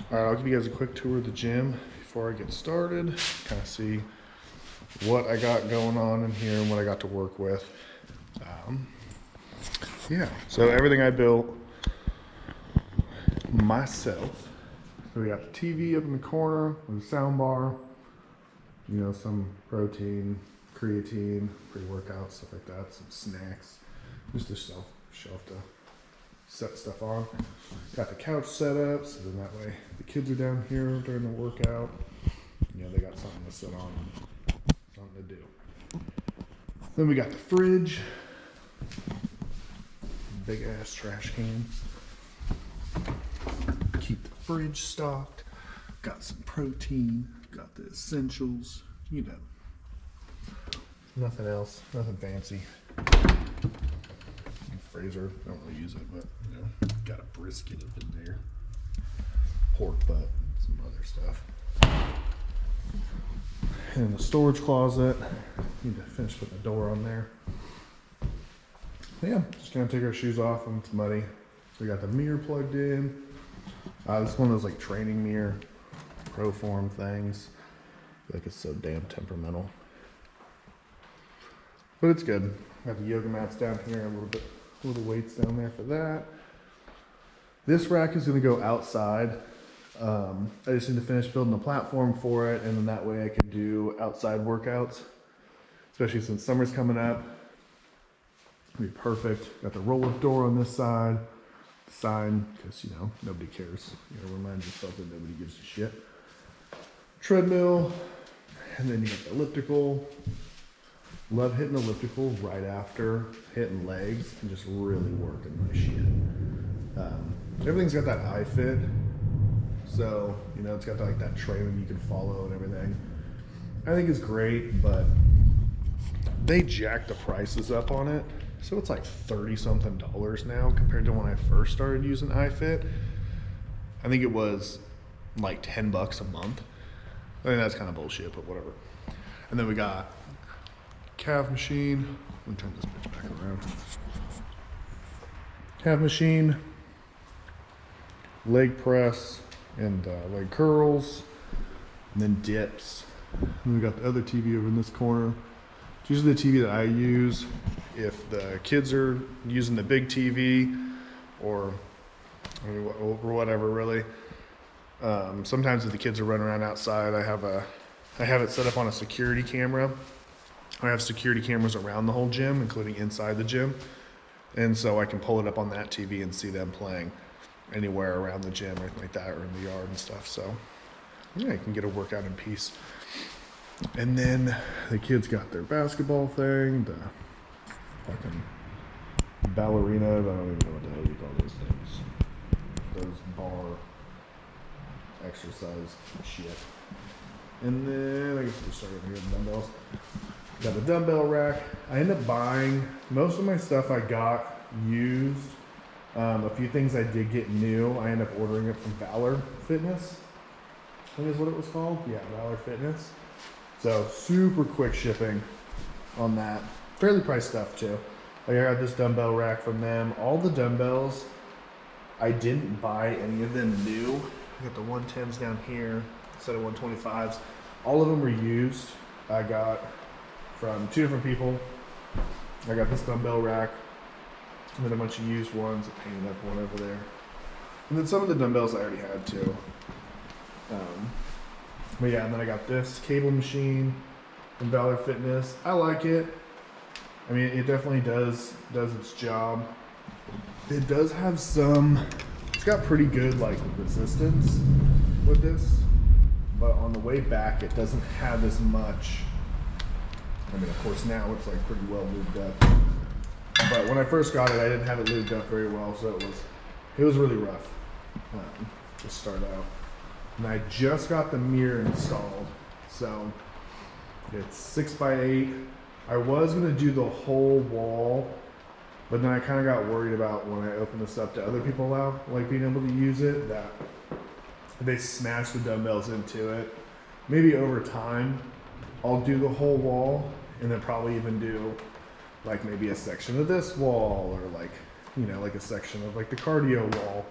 All right, I'll give you guys a quick tour of the gym before I get started. Kind of see what I got going on in here and what I got to work with. Yeah, so everything I built myself. So we got the TV up in the corner with a sound bar, you know, some protein, creatine, pre-workout, stuff like that, some snacks, just a shelf to set stuff on. Got the couch set up, so then that way the kids are down here during the workout. You know, they got something to sit on, something to do. Then we got the fridge, big ass trash can. Keep the fridge stocked. Got some protein, got the essentials, you know. Nothing else, nothing fancy. Freezer, don't really use it, but you know, got a brisket up in there, pork butt, some other stuff. And the storage closet, need to finish putting the door on there. But yeah, just gonna take our shoes off when it's muddy. We got the mirror plugged in. This is one of those like training mirror Proform things. I feel like it's so damn temperamental, but it's good. Got the yoga mats down here, a little weights down there for that. This rack is going to go outside. I just need to finish building the platform for it, and then that way I can do outside workouts, especially since summer's coming up. It'll be perfect. Got the roll-up door on this side, sign, because you know nobody cares. You know, remind yourself that nobody gives a shit. Treadmill, and then you got the elliptical. Love hitting elliptical right after hitting legs and just really working my shit. Everything's got that iFit, so you know it's got like that training you can follow and everything. I think it's great, but they jacked the prices up on it, so it's like $30-something now compared to when I first started using iFit. I think it was like $10 a month. I think that's kind of bullshit, but whatever. And then we got calf machine. Let me turn this bitch back around. Calf machine, leg press, and leg curls, and then dips. And we got the other TV over in this corner. It's usually the TV that I use if the kids are using the big TV or whatever, really. Sometimes if the kids are running around outside, I have it set up on a security camera. I have security cameras around the whole gym, including inside the gym. And so I can pull it up on that TV and see them playing anywhere around the gym or anything like that, or in the yard and stuff. So yeah, you can get a workout in peace. And then the kids got their basketball thing, the fucking ballerina, I don't even know what the hell you call those things. Those bar exercise shit. And then I guess we'll start over here with dumbbells. Got the dumbbell rack. I ended up buying most of my stuff I got used. A few things I did get new. I ended up ordering it from Valor Fitness, I think is what it was called. Yeah, Valor Fitness. So super quick shipping on that. Fairly priced stuff too. Like I got this dumbbell rack from them. All the dumbbells, I didn't buy any of them new. I got the 110s down here instead of 125s. All of them were used. I got from two different people. I got this dumbbell rack and then a bunch of used ones, a painted up one over there. And then some of the dumbbells I already had too. But yeah, and then I got this cable machine from Valor Fitness. I like it. I mean, it definitely does its job. It does have it's got pretty good like resistance with this, but on the way back it doesn't have as much. I mean, of course now it's like pretty well lubed up, but when I first got it I didn't have it lubed up very well, so it was really rough to start out. And I just got the mirror installed, so it's 6x8. I was gonna do the whole wall, but then I kind of got worried about when I opened this up to other people like being able to use it, that they smash the dumbbells into it. Maybe over time, I'll do the whole wall and then probably even do like maybe a section of this wall or like, you know, like a section of like the cardio wall.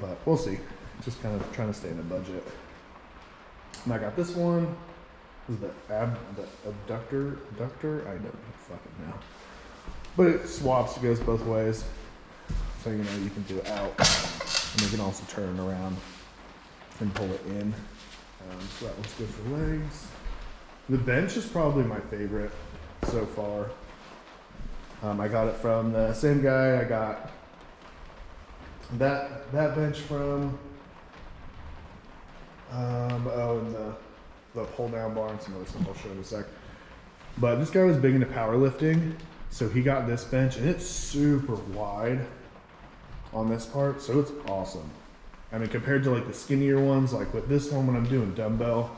But we'll see. just kind of trying to stay in a budget. And I got this one. This is the abductor. I don't fucking know. But it swaps, it goes both ways. So you know you can do it out, and you can also turn it around and pull it in. So that one's good for legs. The bench is probably my favorite so far. I got it from the same guy I got that bench from. And the pull down bar and some other stuff I'll show in a sec. But this guy was big into powerlifting, so he got this bench, and it's super wide on this part, so it's awesome. I mean, compared to like the skinnier ones, like with this one when I'm doing dumbbell,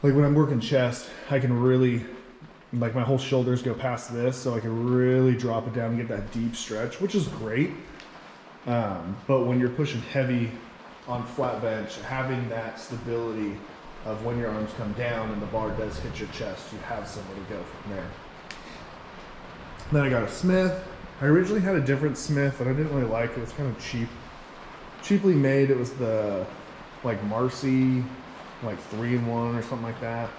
like when I'm working chest, I can really, like my whole shoulders go past this, so I can really drop it down and get that deep stretch, which is great. But when you're pushing heavy on flat bench, having that stability of when your arms come down and the bar does hit your chest, you have somewhere to go from there. Then I got a Smith. I originally had a different Smith that I didn't really like. It was kind of cheaply made. It was the like Marcy, like 3-in-1 or something like that.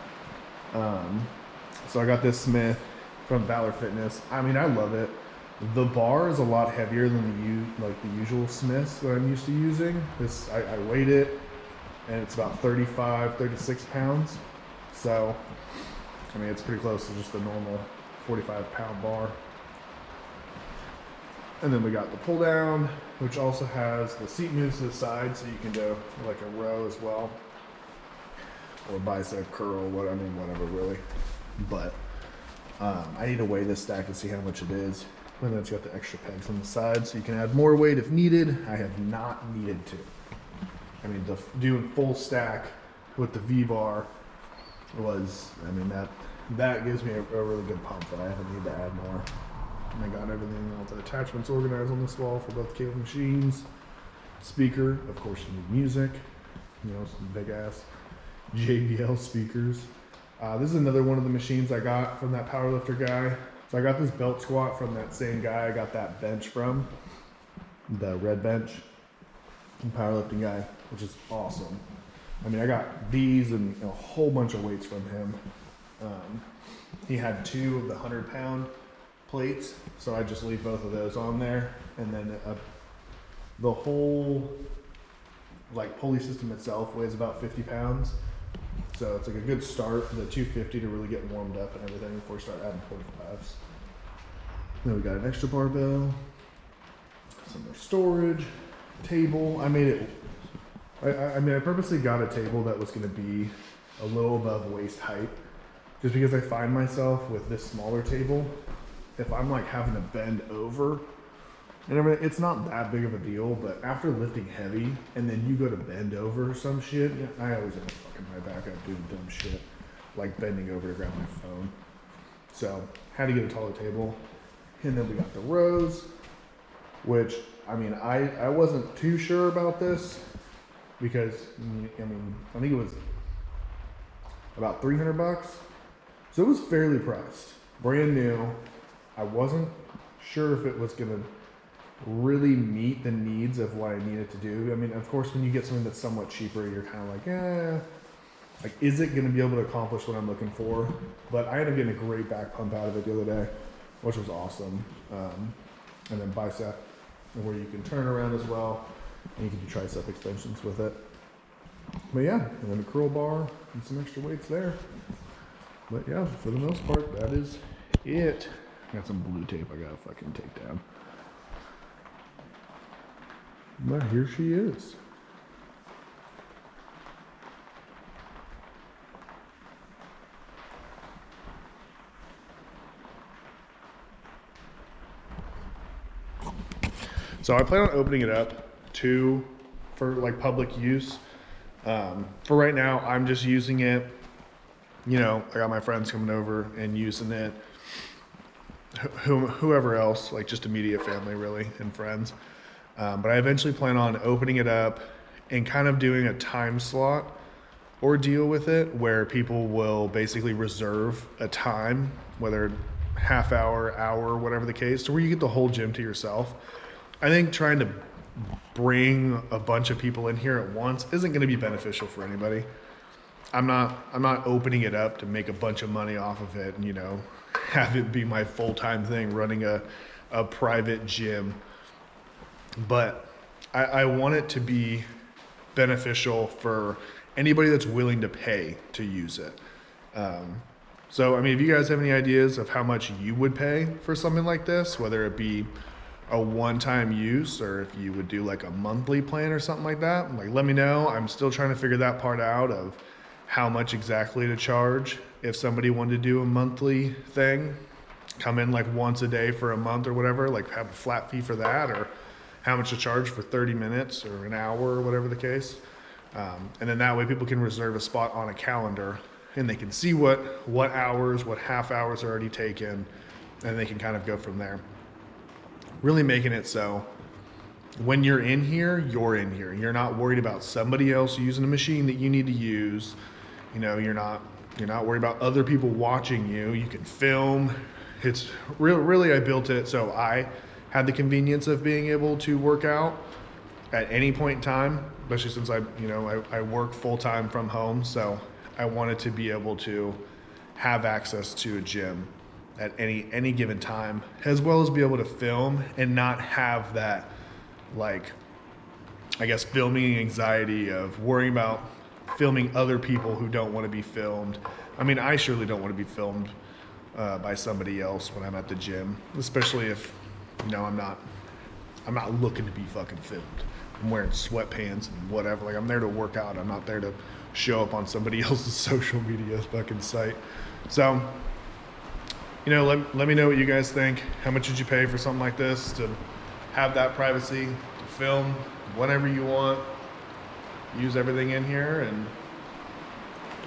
So I got this Smith from Valor Fitness. I mean, I love it. The bar is a lot heavier than the usual Smiths that I'm used to using. This I weighed it, and it's about 36 pounds. So, I mean, it's pretty close to just the normal 45-pound bar. And then we got the pull down, which also has the seat moves to the side, so you can do like a row as well, or bicep curl, whatever really. But I need to weigh this stack to see how much it is. And then it's got the extra pegs on the side, so you can add more weight if needed. I have not needed to. I mean, doing full stack with the V-bar was, I mean, that gives me a really good pump that I haven't needed to add more. And I got everything, all the attachments organized on this wall for both cable machines. Speaker, of course you need music, you know, some big ass JBL speakers. This is another one of the machines I got from that powerlifter guy. So I got this belt squat from that same guy I got that bench from, the red bench, powerlifting guy, which is awesome. I mean, I got these and a whole bunch of weights from him. He had 2 of the 100-pound plates, so I just leave both of those on there, and then the whole like pulley system itself weighs about 50 pounds. So it's like a good start for the 250 to really get warmed up and everything before we start adding 45s. Then we got an extra barbell, some more storage, table. I made it, I mean, I purposely got a table that was gonna be a little above waist height, just because I find myself with this smaller table, if I'm like having to bend over, and everything, it's not that big of a deal, but after lifting heavy and then you go to bend over some shit, I always end up fucking my back up doing dumb shit, like bending over to grab my phone. So, had to get a taller table. And then we got the rows, which, I mean, I wasn't too sure about this because, I mean, I think it was about $300. So it was fairly priced, brand new. I wasn't sure if it was gonna really meet the needs of what I needed to do. I mean, of course, when you get something that's somewhat cheaper, you're kind of like, is it going to be able to accomplish what I'm looking for? But I ended up getting a great back pump out of it the other day, which was awesome. And then bicep, where you can turn around as well, and you can do tricep extensions with it. But yeah, and then a curl bar and some extra weights there. But yeah, for the most part, that is it. I got some blue tape I gotta fucking take down. But here she is. So I plan on opening it up for like public use. For right now, I'm just using it. You know, I got my friends coming over and using it. Whoever else, like just immediate family really and friends. But I eventually plan on opening it up and kind of doing a time slot ordeal with it where people will basically reserve a time, whether half hour, hour, whatever the case, to where you get the whole gym to yourself. I think trying to bring a bunch of people in here at once isn't going to be beneficial for anybody. I'm not opening it up to make a bunch of money off of it and, you know, have it be my full-time thing running a private gym. But I want it to be beneficial for anybody that's willing to pay to use it. So, I mean, if you guys have any ideas of how much you would pay for something like this, whether it be a one-time use or if you would do like a monthly plan or something like that, like let me know. I'm still trying to figure that part out of how much exactly to charge. If somebody wanted to do a monthly thing, come in like once a day for a month or whatever, like have a flat fee for that, or how much to charge for 30 minutes or an hour or whatever the case. And then that way people can reserve a spot on a calendar and they can see what hours, what half hours are already taken, and they can kind of go from there. Really making it so when you're in here, you're in here. You're not worried about somebody else using a machine that you need to use. You know, you're not worried about other people watching you. You can film. It's really I built it so I had the convenience of being able to work out at any point in time, especially since I work full time from home. So I wanted to be able to have access to a gym at any given time, as well as be able to film and not have that, like, I guess, filming anxiety of worrying about filming other people who don't want to be filmed. I mean, I surely don't want to be filmed by somebody else when I'm at the gym, especially if, you know, I'm not looking to be fucking filmed. I'm wearing sweatpants and whatever. Like, I'm there to work out. I'm not there to show up on somebody else's social media fucking site. So, you know, let me know what you guys think. How much did you pay for something like this, to have that privacy, to film whenever you want, use everything in here, and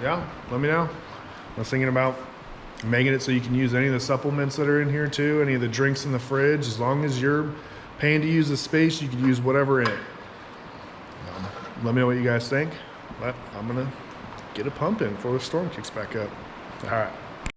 yeah, let me know. I was thinking about making it so you can use any of the supplements that are in here too, any of the drinks in the fridge. As long as you're paying to use the space, you can use whatever in it. Let me know what you guys think, but I'm gonna get a pump in before the storm kicks back up. All right.